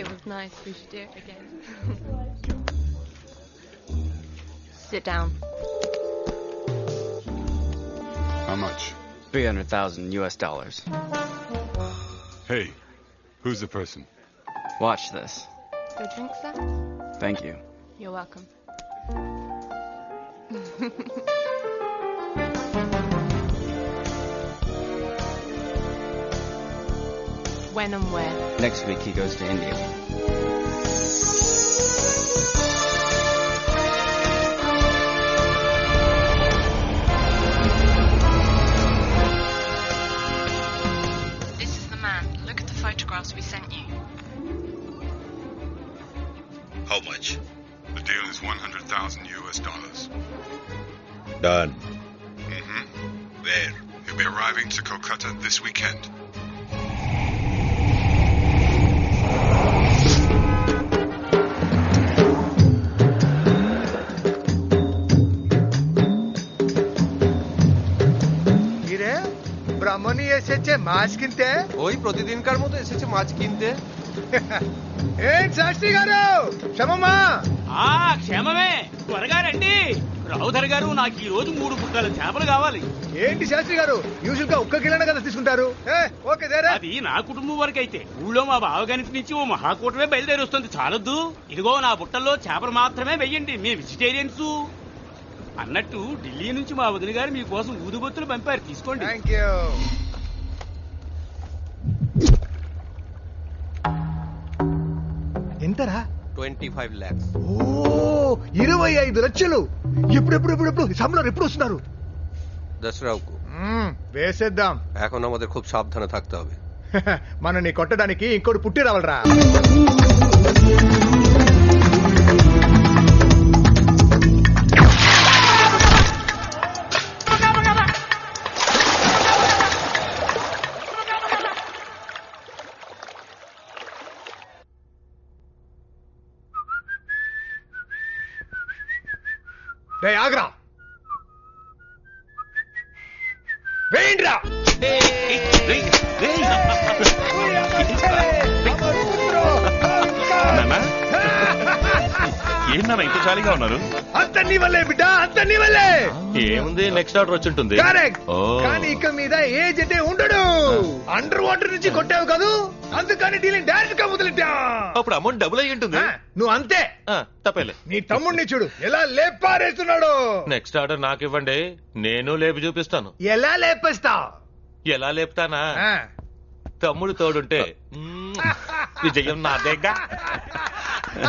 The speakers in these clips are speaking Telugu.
It was nice. We should do it again. Sit down. How much? $300,000. Hey, who's the person? Watch this. Your drink, sir? Thank you. You're welcome. When and where? Next week he goes to India. This is the man. Look at the photographs we sent you. How much? The deal is $100,000 US. Done. Mm-hmm. Where? He'll be arriving to Kolkata this weekend. ব্রাহ্মণী এসেছে মাছ কিনতে। ওই প্রতিদিনকার মতো এসেছে মাছ কিনতে। ఏం శాస్త్రి గారు క్షమమా? క్షేమమే, త్వరగా రండి. రావుధర్ గారు, నాకు ఈ రోజు 3 బుట్టల చేపలు కావాలి. ఏంటి శాస్త్రి గారు, యూజువల్ గా 1 కిలోనే కదా తీసుకుంటారు? ఓకే దేరా. అది నా కుటుంబం వరకు అయితే, ఊళ్ళో మా బావగారికి నుంచి ఓ మహాకూటమే బయలుదేరి వస్తుంది. చాలొద్దు, ఇదిగో నా బుట్టల్లో చేపలు మాత్రమే వెయ్యండి, మేము వెజిటేరియన్స్. అన్నట్టు ఢిల్లీ నుంచి మా వదిన గారు మీకోసం ఊదుబొత్తులు పంపారు, తీసుకోండి. Thank you. ఎంతరా? 25 lakhs. ఓ 25 లక్షలు. ఎప్పుడు సంబళం ఎప్పుడు వస్తున్నారు? దసరాకు వేసేద్దాం. এখন আমাদের খুব সাবধানে থাকতে হবে. మనని కొట్టడానికి ఇంకోటి పుట్టి రావాలరా. ఆగ్రా వేయండిరా. ఏంటన్నా ఇంత చాలీగా ఉన్నారు? అంత నీ వల్లే బిడ్డ, అంత నీ వల్లే. ఏముంది, నెక్స్ట్ ఆర్డర్ వచ్చి ఉంటుంది. కరెక్ట్. కానీ ఇక మీద ఏజ్ అంటే ఉండడు. అండర్ వాటర్ నుంచి కొట్టావు కాదు, అందుకని డీలింగ్ డైరెక్ట్ గా మొదలెట్టా. అప్పుడు అమౌంట్ డబుల్ అయ్యి ఉంటుంది. నువ్వు అంతే. తప్పేలే. నీ తమ్ముడిని చూడు ఎలా లేపారేస్తున్నాడు. నెక్స్ట్ ఆర్డర్ నాకు ఇవ్వండి, నేను లేపి చూపిస్తాను. ఎలా లేపేస్తా? ఎలా లేపుతానా? తమ్ముడు తోడుంటే విజయం నాదేగా.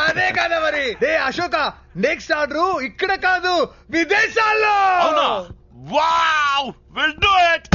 అదే కదా మరి. అశోక, నెక్స్ట్ ఆర్డర్ ఇక్కడ కాదు, విదేశాల్లో. Wow, will do it.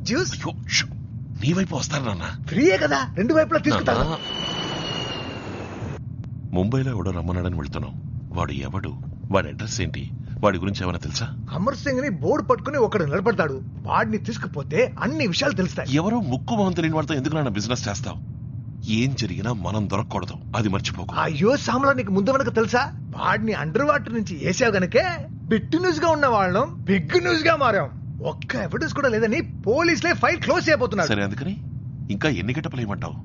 Juice. నీ వైపు వస్తారు నాన్న. ఫ్రీయే కదా, 2 వైపులా తీసుకుంటాను. ముంబైలో ఎవడో రమ్మన్నాడని వెళ్తున్నాం. వాడు ఎవడు, వాడి అడ్రస్ ఏంటి, వాడి గురించి ఏమైనా తెలుసా? అమర్ సింగ్ ని బోర్డు పట్టుకుని ఒకడు నిలబడతాడు. వాడిని తీసుకుపోతే అన్ని విషయాలు తెలుస్తాయి. ఎవరో ముక్కు మొహం తెలియని వాడితో ఎందుకు నాన్న బిజినెస్ చేస్తావు? ఏం జరిగినా మనం దొరకకూడదు, అది మర్చిపోకు. అయ్యో సామ్లా, నీకు ముందు వెనక తెలుసా? వాడిని అండర్ వాటర్ నుంచి వేసావు గనకే బిట్ న్యూస్ గా ఉన్న వాళ్ళం బిగ్ న్యూస్ గా మారాం. ఒక్క ఎవిడెన్స్ కూడా లేదని పోలీసులే ఫైల్ క్లోజ్ చేయబోతున్నారు. సరే, అందుకని ఇంకా ఎన్ని గంటలు ఏమంటావు?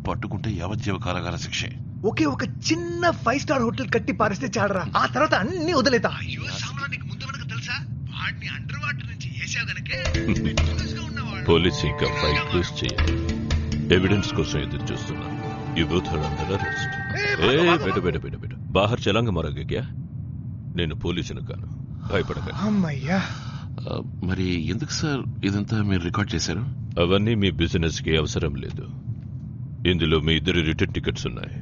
పట్టుకుంటే యావజ్జీవ కారాగార శిక్షే. ఒకే ఒక చిన్న 5 స్టార్ హోటల్ కట్టి పారిస్తే చాడరా, ఆ తర్వాత అన్ని వదిలేతా. అయ్యో సామ్లా, నీకు ముందు వెనక తెలుసా? వాడిని అండర్ వాటర్ నుంచి వేసావు గనకే బిట్ న్యూస్ గా ఉన్న వాళ్ళం. పోలీస్ ఇంకా ఫైల్ క్లోజ్ చేయాలి. ఎవిడెన్స్ కోసం ఎదురు చూస్తున్నాం. You both are under arrest. బెట బాహర్ చలాంగ మరగా క్యా? నేను పోలీసును కాను, భయపడక. అమ్మయ్యా. మరి ఎందుకు సార్ ఇదంతా మీరు రికార్డ్ చేశారు? అవన్నీ మీ బిజినెస్ కి అవసరం లేదు. ఇందులో మీ 2 రిటర్న్ టికెట్స్ ఉన్నాయి.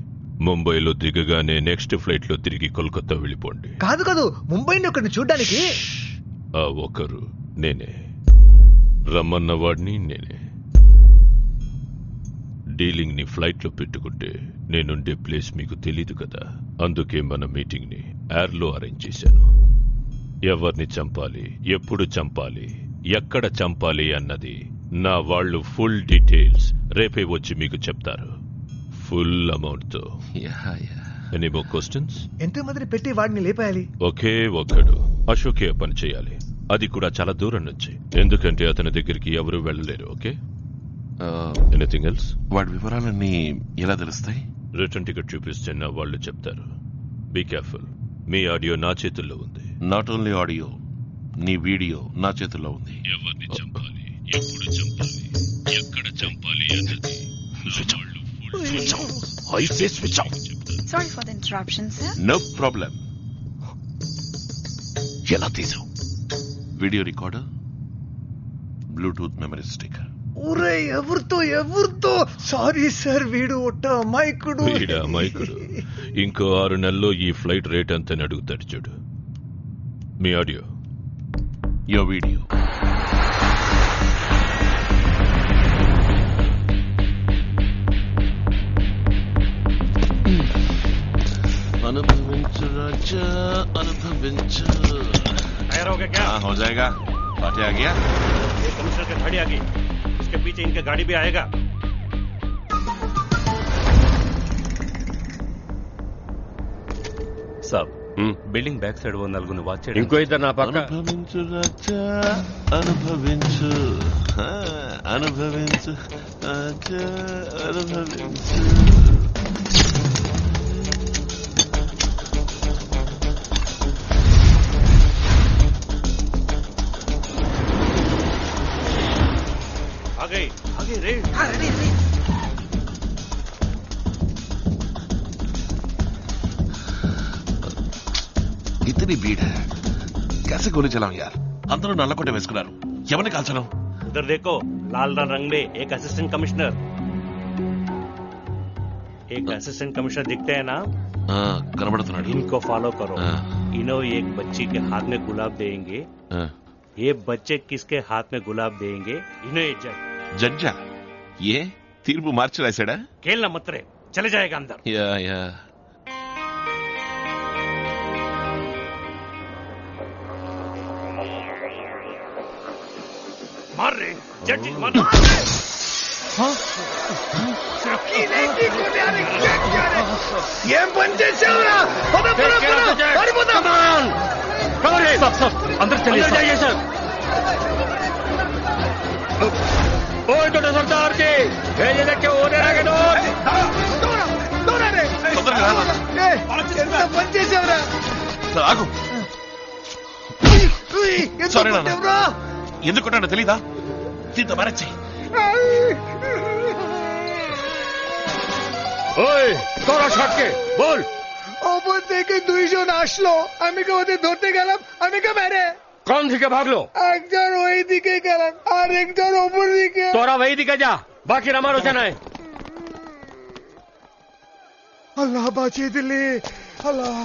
ముంబైలో దిగగానే నెక్స్ట్ ఫ్లైట్ లో తిరిగి కోల్కతా వెళ్ళిపోండి. కాదు కాదు, ముంబైని ఒకరిని చూడ్డానికి. ఆ ఒకరు నేనే, రమ్మన్న వాడిని నేనే. డీలింగ్ ని ఫ్లైట్ లో పెట్టుకుంటే నేనుండే ప్లేస్ మీకు తెలీదు కదా, అందుకే మన మీటింగ్ ని ఎయిర్ లో అరేంజ్ చేశాను. ఎవరిని చంపాలి, ఎప్పుడు చంపాలి, ఎక్కడ చంపాలి అన్నది నా వాళ్ళు ఫుల్ డీటెయిల్స్ రేపే వచ్చి మీకు చెప్తారు, ఫుల్ అమౌంట్ తో. Any more questions? ఎంతమందిని పెట్టి వాడిని లేపేయాలి? ఒకే ఒక్కడు అశోకే పని చేయాలి, అది కూడా చాలా దూరం నుంచి, ఎందుకంటే అతని దగ్గరికి ఎవరు వెళ్ళలేరు. Okay, anything else? వాడి వివరాలన్నీ ఎలా తెలుస్తాయి? రిటర్న్ టికెట్ చూపిస్తే నా వాళ్ళు చెప్తారు. బీ కేర్ఫుల్, మీ ఆడియో నా చేతుల్లో ఉంది. నాట్ ఓన్లీ ఆడియో, నీ వీడియో నా చేతుల్లో ఉంది. ఎవరిని చంపాలి, ఎప్పుడు చంపాలి, ఎక్కడ చంపాలి అన్నది Sorry for the interruption, sir. No problem. ఎలా తీసావు? Video recorder, bluetooth memory stick. ఊరే, ఎవరితో? సారీ సార్, వీడు ఒట్ట అమాయకుడు. ఇంకో 6 నెలల్లో ఈ ఫ్లైట్ రేట్ అంతని అడుగుతాడు చూడు. మీ ఆడియో, యో వీడియో. అనుభవించు రాజా, అనుభవించు. हो जाएगा, पार्टी आ गया. ये कमिश्नर की गाड़ी आ गई, इसके पीछे इनके गाड़ी भी आएगा. साहब, బిల్డింగ్ బ్యాక్ సైడ్ 4 వాచ్ చేయండి. ఇంకో ఇద్దరు నా పక్క. అనుభవించు రాజా, అనుభవించు, అనుభవించు రాజా, అనుభవించు. आगे रेड. రెడీ. इतनी भीड़ है, कैसे गोली चलाऊं यार? అందరూ నల్లకొట్ట వేసుకున్నారు, ఎవరిని కాల్చను? उधर देखो, लाल रंग में एक असिस्टेंट कमिश्नर. एक असिस्टेंट कमिश्नर दिखते हैं ना, కనబడుతున్నాడు. इनको फॉलो करो. इन्हों एक बच्ची के हाथ में गुलाब देंगे. ये बच्चे किसके हाथ में गुलाब देंगे? इन्हें जज. జడ్జా? ఏ తీర్పు మార్చి రాశాడా? खेलना मत रे, चले जाएगा अंदर. యా मार रे, जज मार. ఏం పని చేసావురా? अंदर चलिए सर. सरदार जी भेजे के होने लगे ఎంత పని చేసావురా? ఆగు. Sorry, నాన్న. ఎందుకుంటాడో తెలీదా? దీంతో మేనేజ్ చెయ్యి. তোরা শটকে বল. ওপর থেকে 2 জন আসলো, আমি কে ওদের ধরতে গেলাম, আমি কে মেরে. কোন দিকে ভাগলো? একজন ওই দিকে গেলাম, আর একজন ওপর দিকে. তোরা ওই দিকে যা, বাকি আমার ওখানে. আল্লাহ বাঁচিয়ে দিলে, আল্লাহ.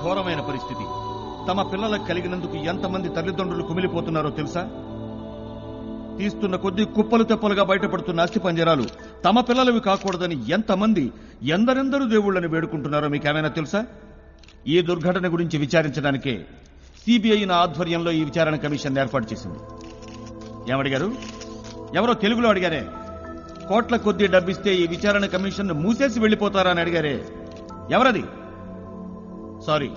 ఘోరమైన పరిస్థితి. తమ పిల్లలకు కలిగినందుకు ఎంతమంది తల్లిదండ్రులు కుమిలిపోతున్నారో తెలుసా? తీస్తున్న కొద్దీ కుప్పలు తెప్పలుగా బయటపడుతున్న అస్థి పంజరాలు తమ పిల్లలవి కాకూడదని ఎంతమంది ఎందరెందరూ దేవుళ్ళని వేడుకుంటున్నారో మీకేమైనా తెలుసా? ఈ దుర్ఘటన గురించి విచారించడానికే సిబిఐ నా ఆధ్వర్యంలో ఈ విచారణ కమిషన్ ఏర్పాటు చేసింది. ఏమడిగారు? ఎవరో తెలుగులో అడిగారే. కోట్ల కొద్దీ డబ్బిస్తే ఈ విచారణ కమిషన్ మూసేసి వెళ్లిపోతారా అని అడిగారే. ఎవరది? సారీ,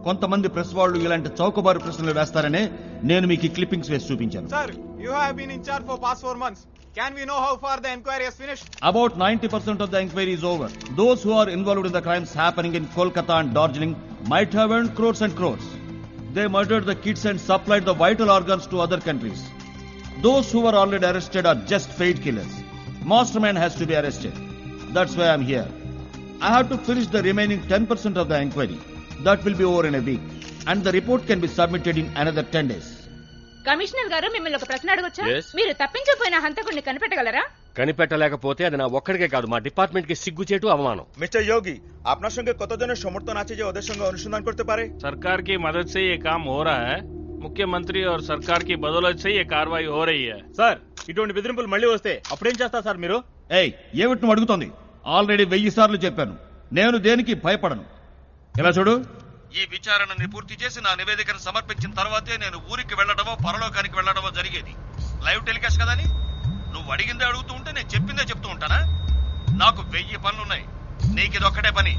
కొంతమంది ప్రెస్ వాళ్ళు ఇలాంటి చౌకబారు ప్రశ్నలు వేస్తారనే నేను మీకు ఈ క్లిప్పింగ్స్ వేసి చూపించాను. Sir, you have been in charge for past 4 months. Can we know how far the inquiry has finished? About 90% of the inquiry is over. Those who are involved in the crimes happening in Kolkata and Darjeeling might have earned crores and crores. They murdered the kids and supplied the vital organs to other countries. Those who were already arrested are just paid killers. Mastermind has to be arrested. That's why I'm here. I have to finish the remaining 10% of the inquiry. That will be over in a week. And the report can be submitted in another 10 days. Commissioner గారు, మిమ్మల్ని ఒక ప్రశ్న అడగొచ్చా? Yes. మీరు తప్పించకపోయిన హంతకుడిని కనిపెట్టగలరా? కనిపెట్టలేకపోతే అది నా ఒక్కడికే కాదు, మా డిపార్ట్మెంట్ కి సిగ్గుచేటు అవమానం. Mr. Yogi, আপনার সঙ্গে কতজনের সমর্থন আছে যে ওদের সঙ্গে অনুসন্ধান করতে পারে? सरकार की मदद से ये काम हो रहा है. मुख्यमंत्री और सरकार की बदौलत से ये कार्रवाई हो रही है. సార్, ఇటువంటి బెదిరింపులు మళ్ళీ వస్తే అప్పుడేం చేస్తారు సార్ మీరు? ఏయ్, ఏమిటి నువ్వు అడుగుతోంది? ఆల్రెడీ 1000 సార్లు చెప్పాను, నేను దేనికి భయపడను. ఇలా చూడు, ఈ విచారణని పూర్తి చేసి నా నివేదికను సమర్పించిన తర్వాతే నేను ఊరికి వెళ్లడమో పరలోకానికి వెళ్లడమో జరిగేది. లైవ్ టెలికాస్ట్ కదని నువ్వు అడిగిందే అడుగుతూ ఉంటే నేను చెప్పిందే చెప్తూ ఉంటానా? నాకు 1000 పనులున్నాయి, నీకు ఇది ఒక్కటే పని.